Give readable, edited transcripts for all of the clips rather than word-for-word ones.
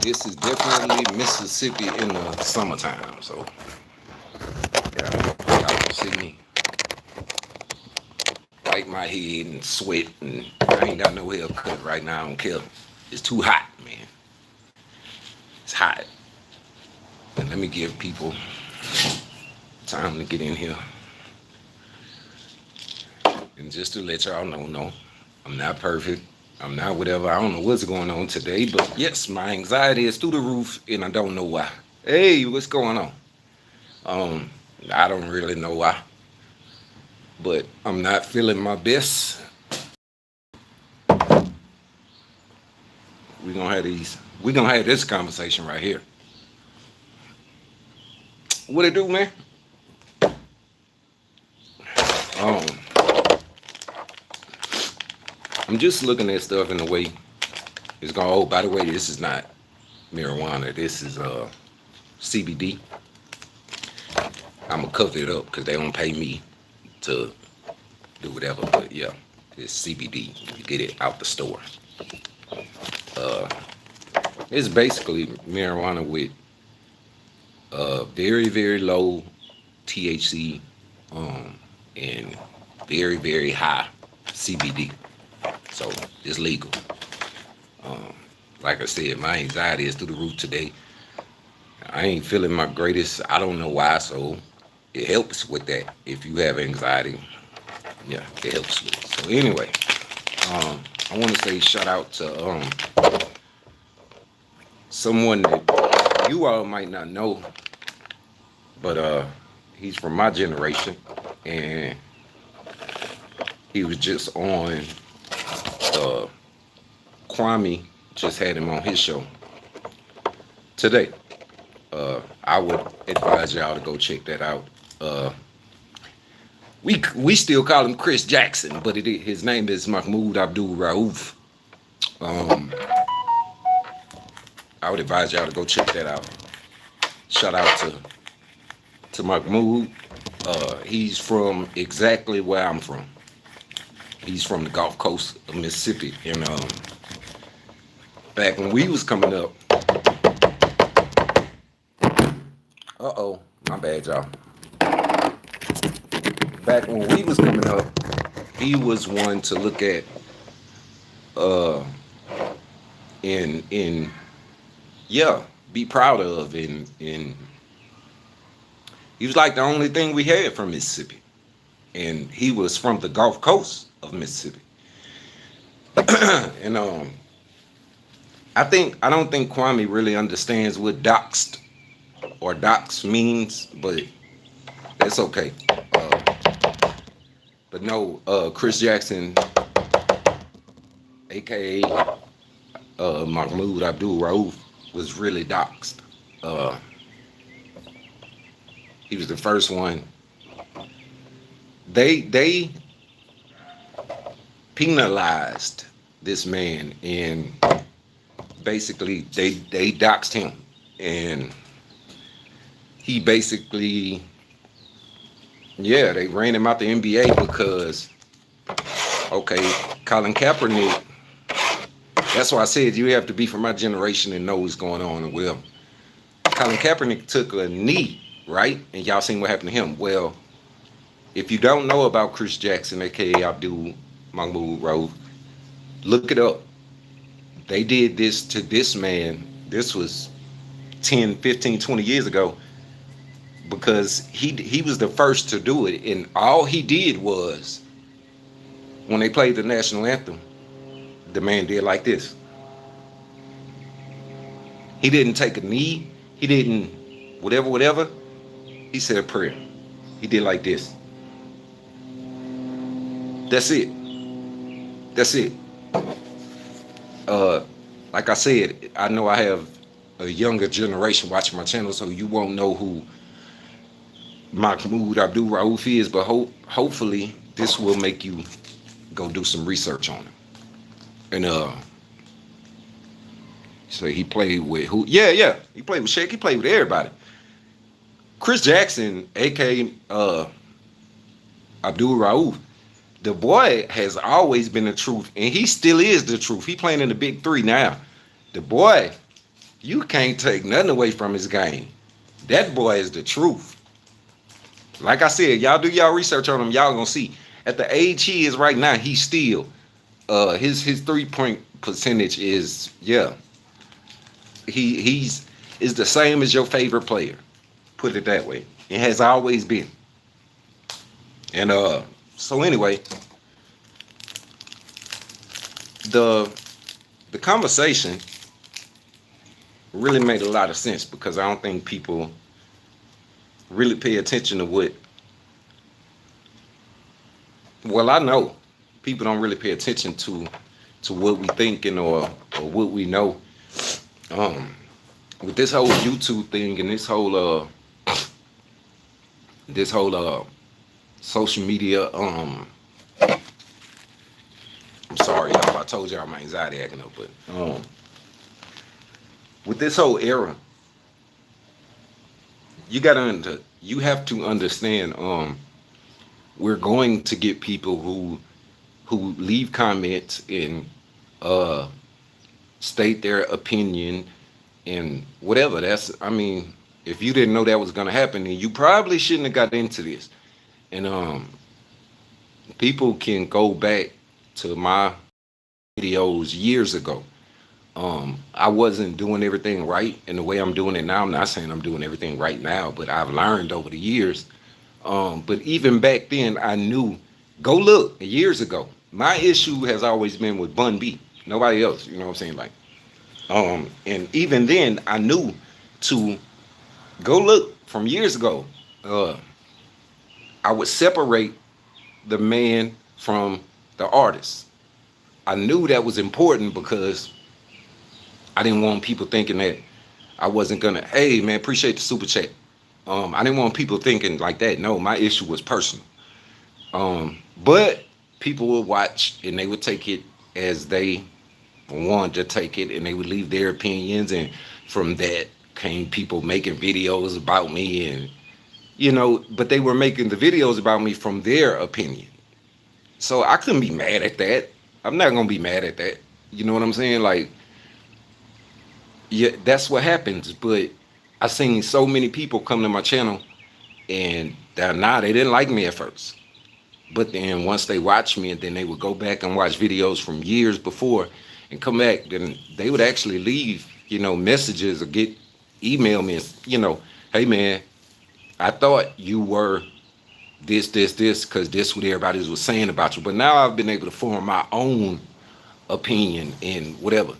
This is definitely Mississippi in the summertime. So yeah, y'all can see me wipe my head and sweat, and I ain't got no haircut right now. I don't care. It's too hot, man. It's hot. And let me give people time to get in here. And just to let y'all know, no, I'm not perfect. I'm not whatever. I don't know what's going on today, but yes, my anxiety is through the roof, and I don't know why. Hey, what's going on? Um, I don't really know why, but I'm not feeling my best. We're gonna have these. We're gonna have this conversation right here. What it do, man? Um, I'm just looking at stuff in the way it's going. Oh, by the way, this is not marijuana. This is CBD. I'm gonna cover it up because they don't pay me to do whatever. But yeah, it's CBD. You get it out the store. Uh, it's basically marijuana with very very low THC and very very high CBD. So it's legal. Um, like I said, my anxiety is through the roof today. I ain't feeling my greatest. I don't know why. So it helps with that. If you have anxiety, yeah, it helps with it. So anyway, I want to say shout out to someone that you all might not know, but he's from my generation, and he was just on. Uh, Kwame just had him on his show today. I would advise y'all to go check that out. Uh, we still call him Chris Jackson, but his name is Mahmoud Abdul Rauf. Um, I would advise y'all to go check that out. Shout out to Mahmoud. He's from exactly where I'm from. He's from the Gulf Coast of Mississippi, and back when we was coming up. Uh-oh, my bad, y'all. Back when we was coming up, he was one to look at uh in yeah, be proud of, and he was like the only thing we had from Mississippi. And he was from the Gulf Coast of Mississippi. And I don't think Kwame really understands what doxed or dox means, but that's okay. Uh, but no, Chris Jackson, aka Mahmoud Abdul Rauf, was really doxed. Uh, he was the first one. They penalized this man, and basically they doxed him, and he basically, yeah, they ran him out the NBA because, okay, Colin Kaepernick. That's why I said you have to be from my generation and know what's going on. And well, Colin Kaepernick took a knee, right? And y'all seen what happened to him. Well, if you don't know about Chris Jackson, aka Abdul Mahmoud Rauf, look it up. They did this to this man. This was 10, 15, 20 years ago, because he was the first to do it. And all he did was, when they played the national anthem, the man did like this. He didn't take a knee. He didn't whatever. He said a prayer. He did like this. That's it. That's it. Like I said, I know I have a younger generation watching my channel, so you won't know who Mahmoud Abdul Rauf is, but hopefully this will make you go do some research on him. And so he played with who? Yeah. He played with Shaq. He played with everybody. Chris Jackson, aka Abdul Rauf, the boy has always been the truth, and he still is the truth. He playing in the big three now. The boy You can't take nothing away from his game. That boy is the truth. Like I said, y'all do y'all research on him. Y'all gonna see. At the age he is right now, he's still his 3 point percentage is he's is the same as your favorite player. Put it that way. It has always been. And so anyway, the the conversation really made a lot of sense because I don't think people really pay attention to what. Well, I know people don't really pay attention to what we thinking or what we know. Um, with this whole YouTube thing and this whole social media. I'm sorry, y'all. I told y'all my anxiety acting up, but with this whole era, you have to understand. We're going to get people who leave comments and uh state their opinion and whatever. That's I mean, if you didn't know that was gonna happen, then you probably shouldn't have got into this. And people can go back to my videos years ago. I wasn't doing everything right in the way I'm doing it now. I'm not saying I'm doing everything right now, but I've learned over the years. But even back then, I knew. Go look years ago. My issue has always been with Bun B. Nobody else. You know what I'm saying? Like, and even then, I knew to go look from years ago. Uh, I would separate the man from the artist. I knew that was important because I didn't want people thinking that I wasn't gonna. Hey, man, appreciate the super chat. I didn't want people thinking like that. No, my issue was personal. But people would watch and they would take it as they wanted to take it, and they would leave their opinions. And from that came people making videos about me, and but they were making the videos about me from their opinion. So I couldn't be mad at that. I'm not gonna be mad at that. You know what I'm saying? Like, yeah, that's what happens. But I seen so many people come to my channel and they didn't like me at first. But then once they watched me and then they would go back and watch videos from years before and come back, then they would actually leave, messages or email me, hey man, I thought you were this, because this what everybody was saying about you. But now I've been able to form my own opinion and whatever.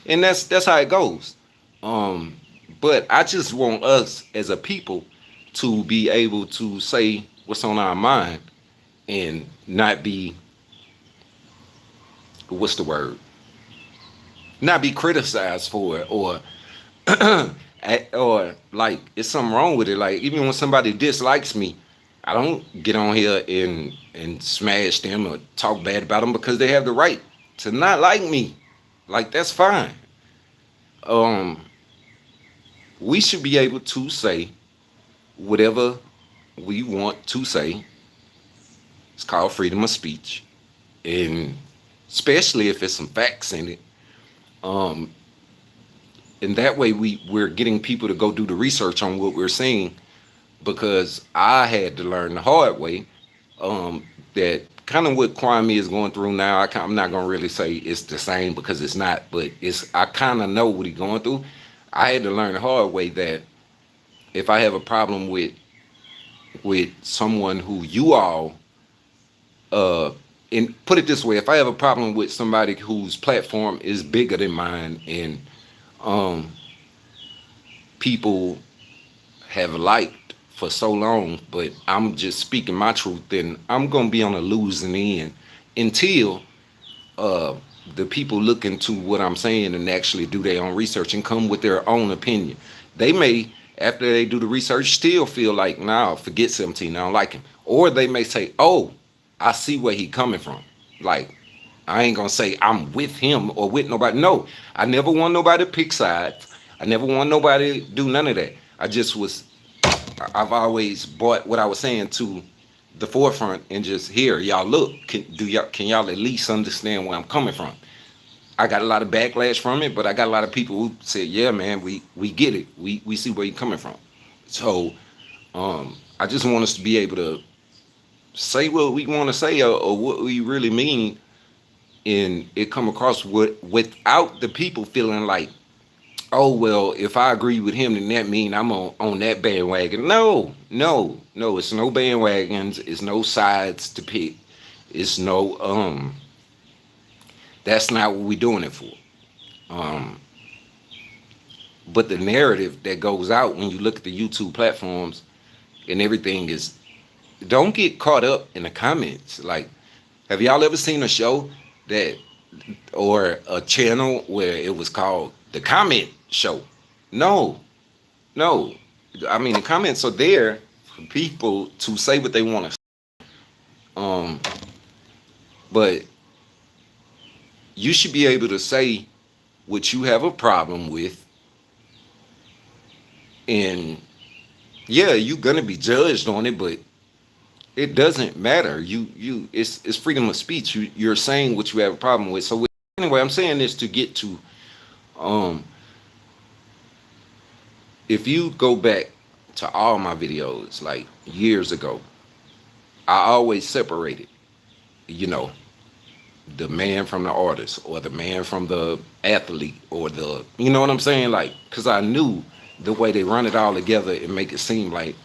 And that's how it goes. Um, but I just want us as a people to be able to say what's on our mind and not be what's the word? Not be criticized for it or like it's something wrong with it. Like even when somebody dislikes me, I don't get on here and smash them or talk bad about them because they have the right to not like me. Like that's fine. Um, we should be able to say whatever we want to say. It's called freedom of speech, and especially if it's some facts in it. Um, and that way we're getting people to go do the research on what we're saying because I had to learn the hard way. That kind of what Kwame is going through now. I'm not gonna really say it's the same because it's not, but it's I kind of know what he's going through. I had to learn the hard way that if I have a problem with someone who you all uh and put it this way, if I have a problem with somebody whose platform is bigger than mine and um people have liked for so long, but I'm just speaking my truth, then I'm gonna be on a losing end until uh the people look into what I'm saying and actually do their own research and come with their own opinion. They may, after they do the research, still feel like, nah, forget 17, I don't like him. Or they may say, oh, I see where he coming from. Like, I ain't gonna say I'm with him or with nobody. No, I never want nobody to pick sides. I never want nobody to do none of that. I've always brought what I was saying to the forefront and just here, y'all look, can y'all at least understand where I'm coming from? I got a lot of backlash from it, but I got a lot of people who said, "Yeah, man, we get it. We see where you're coming from." So I just want us to be able to say what we want to say, or what we really mean, and it come across without the people feeling like, oh well, if I agree with him, then that mean I'm on that bandwagon. No, no, no. It's no bandwagons. It's no sides to pick. It's no That's not what we're doing it for. Um, but the narrative that goes out when you look at the YouTube platforms and everything is, don't get caught up in the comments. Like, have y'all ever seen a show that, or a channel where it was called the comment show? No, no. I mean, the comments are there for people to say what they want to say. Um, but you should be able to say what you have a problem with, and yeah, you're gonna be judged on it, but it doesn't matter. It's freedom of speech. You're saying what you have a problem with. So anyway, I'm saying this to get to, um, if you go back to all my videos like years ago, I always separated, you know, the man from the artist, or the man from the athlete, or the, you know what I'm saying? Like, because I knew the way they run it all together and make it seem like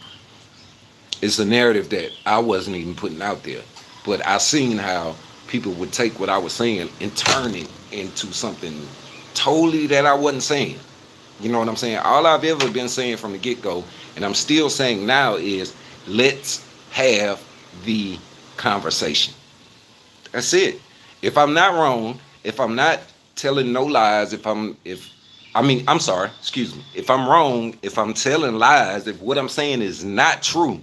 it's a narrative that I wasn't even putting out there. But I seen how people would take what I was saying and turn it into something totally that I wasn't saying. You know what I'm saying? All I've ever been saying from the get-go, and I'm still saying now, is let's have the conversation. That's it. If I'm not wrong, if I'm not telling no lies, I'm sorry, excuse me. If I'm wrong, if I'm telling lies, if what I'm saying is not true,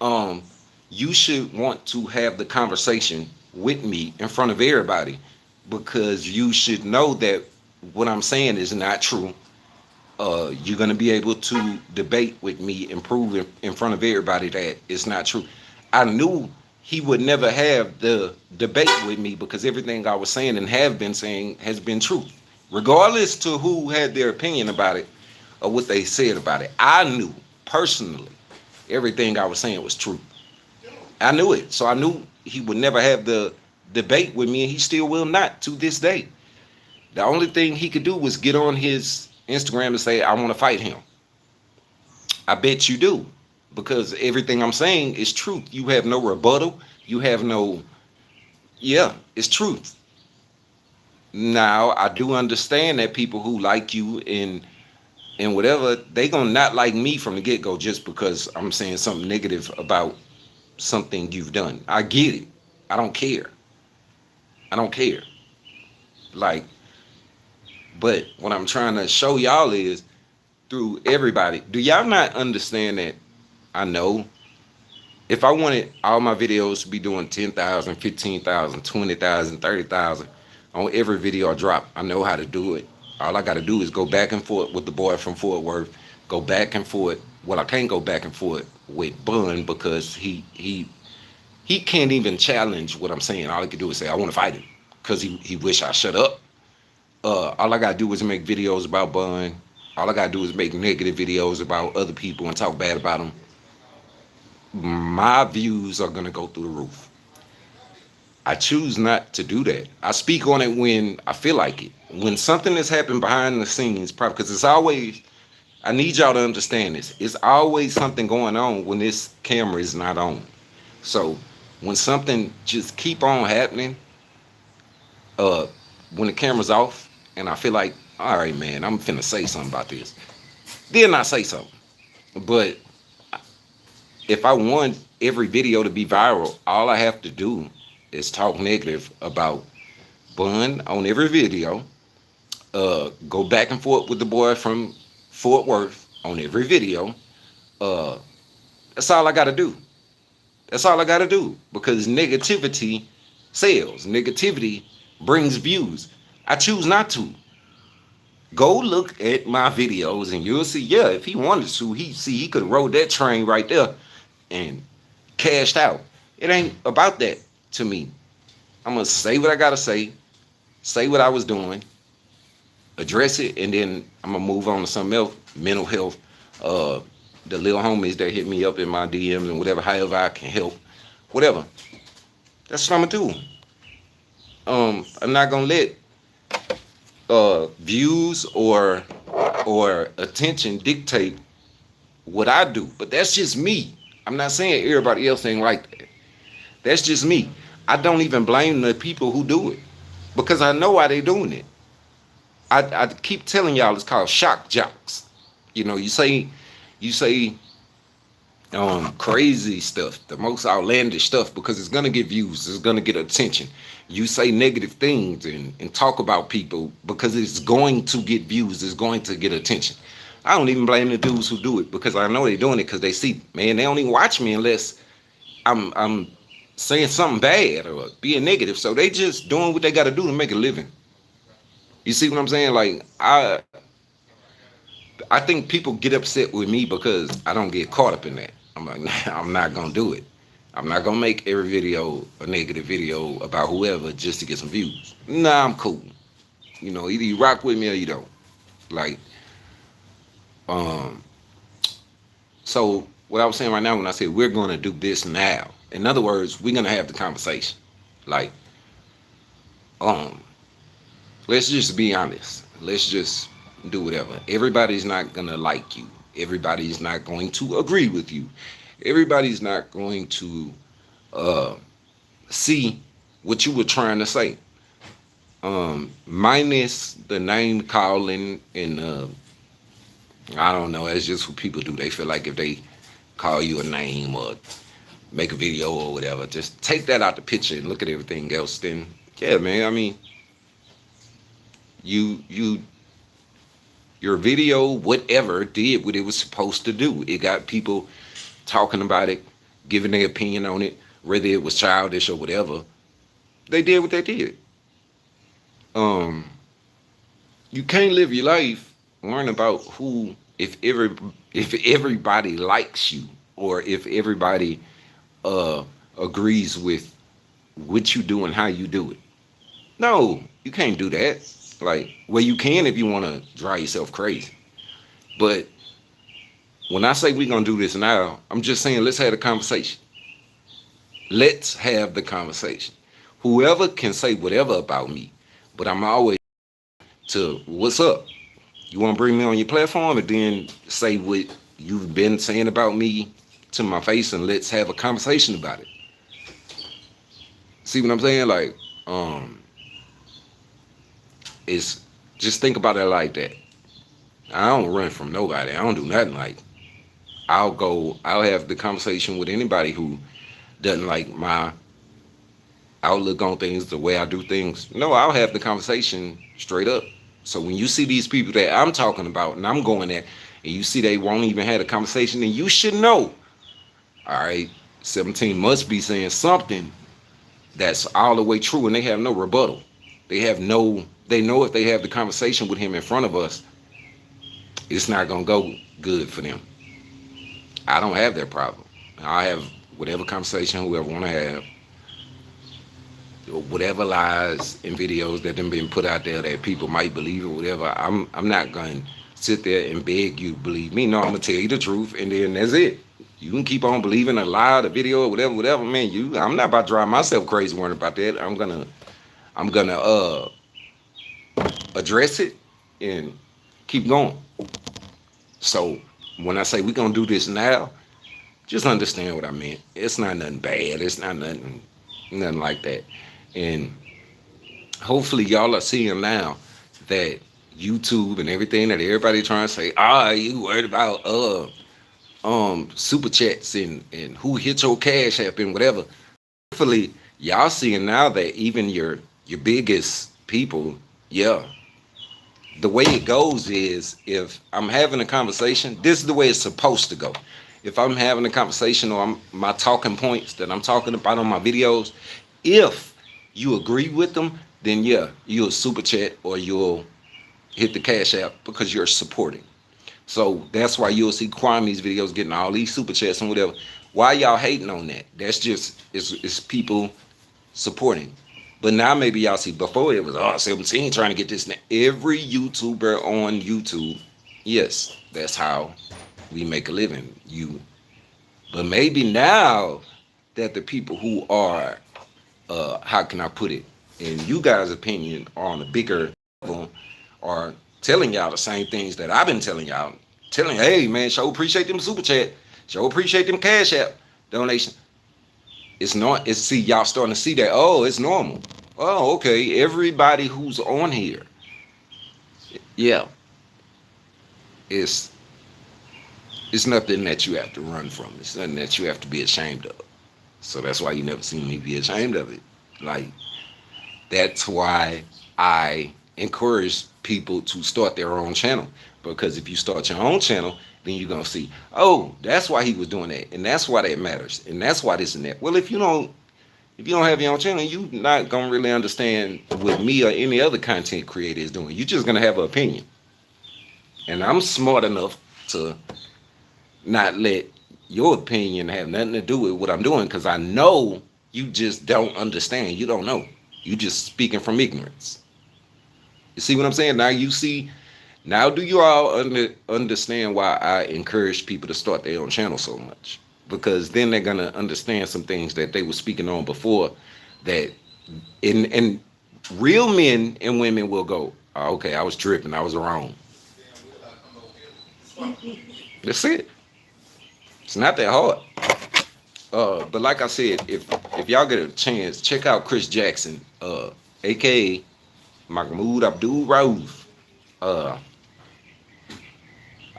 um, you should want to have the conversation with me in front of everybody, because you should know that what I'm saying is not true. You're going to be able to debate with me and prove in front of everybody that it's not true. I knew he would never have the debate with me, because everything I was saying and have been saying has been true, regardless to who had their opinion about it or what they said about it. I knew personally everything I was saying was true. I knew it, so I knew he would never have the debate with me, and he still will not to this day. The only thing he could do was get on his Instagram and say, I want to fight him. I bet you do, because everything I'm saying is truth. You have no rebuttal. You have no, yeah, it's truth. Now, I do understand that people who like you and whatever, they gonna not like me from the get-go just because I'm saying something negative about something you've done. I get it. I don't care. I don't care. Like, but what I'm trying to show y'all is, through everybody, do y'all not understand that I know if I wanted all my videos to be doing 10,000, 15,000, 20,000, 30,000 on every video I drop, I know how to do it. All I got to do is go back and forth with the boy from Fort Worth, go back and forth. Well, I can't go back and forth with Bun, because he can't even challenge what I'm saying. All he can do is say, I want to fight him, because he wish I shut up. All I got to do is make videos about Bun. All I got to do is make negative videos about other people and talk bad about them. My views are going to go through the roof. I choose not to do that. I speak on it when I feel like it. When something has happened behind the scenes, probably because it's always, I need y'all to understand this. It's always something going on when this camera is not on. So when something just keep on happening, uh, when the camera's off, and I feel like, all right, man, I'm finna say something about this, then I say something. But if I want every video to be viral, all I have to do is talk negative about Bun on every video. Go back and forth with the boy from Fort Worth on every video. Uh, that's all I got to do. That's all I got to do, because negativity sells. Negativity brings views. I choose not to. Go look at my videos and you'll see, yeah, if he wanted to, he could have rode that train right there and cashed out. It ain't about that to me. I'm going to say what I got to say. say what I was doing, address it, and then I'm gonna move on to something else. Mental health. Uh, the little homies that hit me up in my DMs and whatever, however I can help, whatever. That's what I'm gonna do. I'm not gonna let views or attention dictate what I do. But that's just me. I'm not saying everybody else ain't like that. That's just me. I don't even blame the people who do it because I know why they doing it. I keep telling y'all it's called shock jocks. You say crazy stuff, the most outlandish stuff, because it's gonna get views, it's gonna get attention. You say negative things and talk about people because it's going to get views, it's going to get attention. I don't even blame the dudes who do it because I know they're doing it because they see, man, they don't even watch me unless I'm saying something bad or being negative. So they just doing what they got to do to make a living. You see what I'm saying? Like I think people get upset with me because I don't get caught up in that. I'm like, nah, I'm not gonna do it. I'm not gonna make every video a negative video about whoever just to get some views. Nah, I'm cool. Either you rock with me or you don't. Like, um, so what I was saying right now when I said we're gonna do this now, in other words, we're gonna have the conversation. Like, um, let's just be honest. Let's just do whatever. Everybody's not gonna like you. Everybody's not going to agree with you. Everybody's not going to uh, see what you were trying to say. Minus the name calling and I don't know. That's just what people do. They feel like if they call you a name or make a video or whatever, just take that out the picture and look at everything else. Then yeah, man. I mean, you your video, whatever, did what it was supposed to do. It got people talking about it, giving their opinion on it, whether it was childish or whatever. They did what they did. Um, you can't live your life worrying about who, if everybody likes you or if everybody uh agrees with what you do and how you do it. No, you can't do that. Like, well, you can if you want to drive yourself crazy. But when I say we're gonna do this now, I'm just saying let's have a conversation. Let's have the conversation. Whoever can say whatever about me, but I'm always to what's up. You want to bring me on your platform and then say what you've been saying about me to my face, and let's have a conversation about it. See what I'm saying? Like, um, it's just think about it like that. I don't run from nobody. I don't do nothing. Like, I'll have the conversation with anybody who doesn't like my outlook on things, the way I do things. No, I'll have the conversation straight up. So when you see these people that I'm talking about and I'm going at, and you see they won't even have a conversation, then you should know, all right, 17 must be saying something that's all the way true, and they have no rebuttal. They know if they have the conversation with him in front of us, it's not gonna go good for them. I don't have that problem. I have whatever conversation whoever want to have, whatever lies and videos that have been put out there that people might believe or whatever. I'm not going to sit there and beg you to believe me. No, I'm gonna tell you the truth, and then that's it. You can keep on believing a lie, the video, or whatever, man. I'm not about to drive myself crazy worrying about that. I'm gonna address it and keep going. So when I say we're gonna do this now, just understand what I meant. It's not nothing bad. It's not nothing like that. And hopefully y'all are seeing now that YouTube and everything that everybody trying to say, you worried about super chats and who hit your cash app and whatever. Hopefully y'all seeing now that even your biggest people, yeah. The way it goes is if I'm having a conversation, this is the way it's supposed to go. If I'm having a conversation or my talking points that I'm talking about on my videos, if you agree with them, then yeah, you'll super chat or you'll hit the cash app because you're supporting. So that's why you'll see Kwame's videos getting all these super chats and whatever. Why y'all hating on that? That's just it's people supporting. But now maybe y'all see, before it was R17 trying to get this. Every YouTuber on YouTube, yes, that's how we make a living. But maybe now that the people who are, how can I put it, in you guys' opinion, are on a bigger level, are telling y'all the same things that I've been telling y'all. Telling, hey man, show appreciate them super chat, show appreciate them Cash App donation. It's not. It's see y'all starting to see that. Oh, it's normal. Oh, okay. Everybody who's on here, yeah, it's it's nothing that you have to run from. It's nothing that you have to be ashamed of. So that's why you never seen me be ashamed of it. Like, that's why I encourage people to start their own channel. Because if you start your own channel, then you're gonna see, oh, that's why he was doing that, and that's why that matters, and that's why this and that. Well, if you don't have your own channel, you're not gonna really understand what me or any other content creator is doing. You're just gonna have an opinion. And I'm smart enough to not let your opinion have nothing to do with what I'm doing, because I know you just don't understand. You don't know. You just speaking from ignorance. You see what I'm saying? Now you see. Now do you all understand why I encourage people to start their own channel so much? Because then they're gonna understand some things that they were speaking on before. That in real men and women will go, oh, okay, I was tripping. I was wrong. That's it. It's not that hard. But like I said, if y'all get a chance, check out Chris Jackson, aka Mahmoud Abdul Rauf. Uh,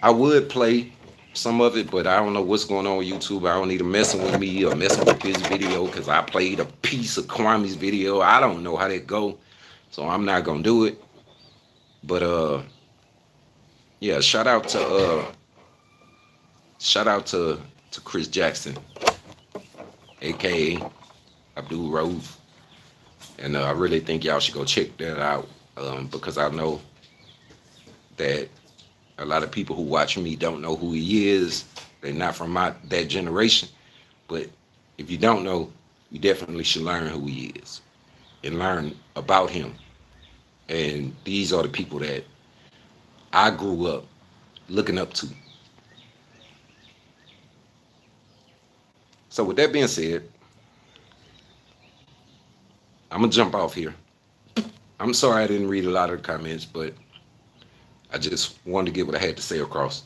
I would play some of it, but I don't know what's going on with YouTube. I don't need him messing with me or messing with his video, because I played a piece of Kwame's video. I don't know how that go, so I'm not gonna do it. But yeah, shout out to Chris Jackson, aka Abdul Rauf. And I really think y'all should go check that out, because I know that a lot of people who watch me don't know who he is. They're not from that generation. But if you don't know, you definitely should learn who he is and learn about him. And these are the people that I grew up looking up to. So with that being said, I'm gonna jump off here. I'm sorry I didn't read a lot of the comments, but I just wanted to get what I had to say across.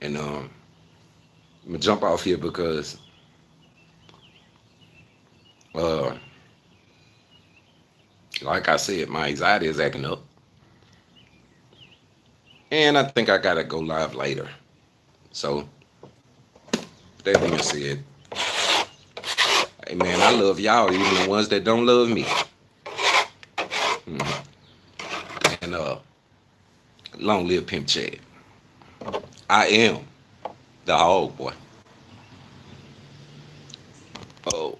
And I'm gonna jump off here because uh, like I said, my anxiety is acting up. And I think I gotta go live later. So that being said, hey man, I love y'all, even the ones that don't love me. And long live Pimp C. I am the hog boy. Oh.